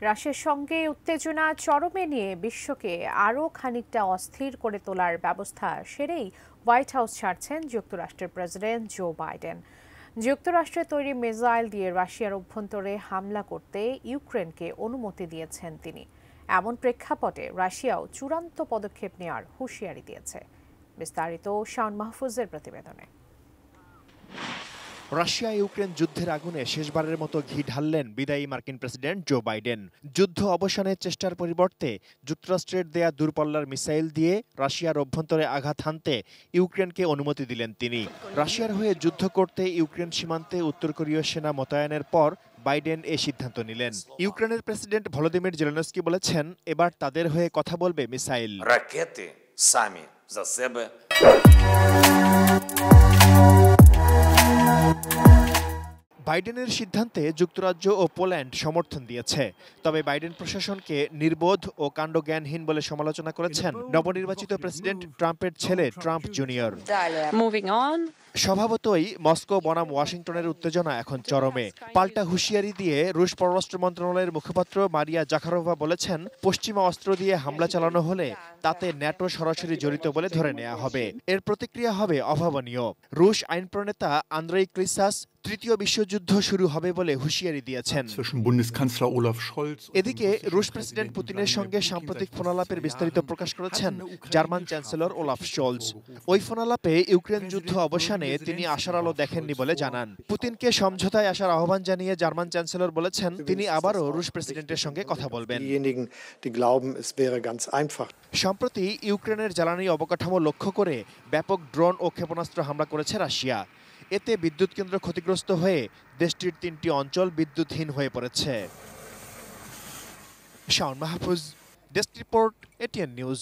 রাশিয়ার সঙ্গে উত্তেজনা চরমে নিয়ে বিশ্বকে আরও খানিকটা অস্থির করে তোলার ব্যবস্থা সেরেই হোয়াইট হাউস ছাড়ছেন যুক্তরাষ্ট্রের প্রেসিডেন্ট জো বাইডেন। যুক্তরাষ্ট্রের তৈরি মিসাইল দিয়ে রাশিয়ার অভ্যন্তরে হামলা করতে ইউক্রেনকে অনুমতি দিয়েছেন তিনি। এমন প্রেক্ষাপটে রাশিয়াও চূড়ান্ত পদক্ষেপ নেওয়ার হুঁশিয়ারি দিয়েছে। বিস্তারিত শাওন মাহফুজের প্রতিবেদনে। রাশিয়া ইউক্রেন যুদ্ধের আগুনে শেষবারের মতো ঘি ঢাললেন বিদায়ী মার্কিন প্রেসিডেন্ট জো বাইডেন। যুদ্ধ অবসানের চেষ্টার পরিবর্তে যুক্তরাষ্ট্রের দেয়া দূরপাল্লার মিসাইল দিয়ে রাশিয়ার অভ্যন্তরে আঘাত হানতে ইউক্রেনকে অনুমতি দিলেন তিনি। রাশিয়ার হয়ে যুদ্ধ করতে ইউক্রেন সীমান্তে উত্তর কোরীয় সেনা মোতায়েনের পর বাইডেন এই সিদ্ধান্ত নিলেন। ইউক্রেনের প্রেসিডেন্ট ভলোদিমির জেলেনস্কি বলেছেন, এবার তাদের হয়ে কথা বলবে মিসাইল। Ракети самі за себе. বাইডেনের সিদ্ধান্তে যুক্তরাজ্য ও পোল্যান্ড সমর্থন দিয়েছে। তবে বাইডেন প্রশাসনকে নির্বোধ ও কাণ্ডজ্ঞানহীন বলে সমালোচনা করেছেন নবনির্বাচিত প্রেসিডেন্ট ট্রাম্পের ছেলে ট্রাম্প জুনিয়র। স্বভাবতই মস্কো বনাম ওয়াশিংটনের উত্তেজনা এখন চরমে। পাল্টা হুঁশিয়ারি দিয়ে রুশ পররাষ্ট্র মন্ত্রণালয়ের মুখপাত্র মারিয়া জাখারোভা বলেছেন, পশ্চিমা অস্ত্র দিয়ে হামলা চালানো হলে তাতে ন্যাটো সরাসরি জড়িত বলে ধরে নেওয়া হবে। এর প্রতিক্রিয়া হবে অভাবনীয়। রুশ আইন প্রণেতা আন্দ্রেই ক্রিসাস তৃতীয় বিশ্বযুদ্ধ শুরু হবে বলে হুঁশিয়ারি দিয়েছেন। এদিকে রুশ প্রেসিডেন্ট পুতিনের সঙ্গে সাম্প্রতিক ফোনালাপের বিস্তারিত প্রকাশ করেছেন জার্মান চ্যান্সেলর ওলাফ শোলজ। ওই ফোনালাপে ইউক্রেন যুদ্ধ অবসানে তিনি আশার আলো দেখেননি বলে জানান। পুতিনকে সমঝোতায় আসার আহ্বান জানিয়ে জার্মান চ্যান্সেলর বলেছেন, তিনি আবারও রুশ প্রেসিডেন্টের সঙ্গে কথা বলবেন। সম্প্রতি ইউক্রেনের জ্বালানি অবকাঠামো লক্ষ্য করে ব্যাপক ড্রোন ও ক্ষেপণাস্ত্র হামলা করেছে রাশিয়া। এতে বিদ্যুৎ কেন্দ্র ক্ষতিগ্রস্ত হয়ে দেশটির 3টি অঞ্চল বিদ্যুৎহীন হয়ে পড়েছে। Shaon Mahfuz, desk report, ATN news.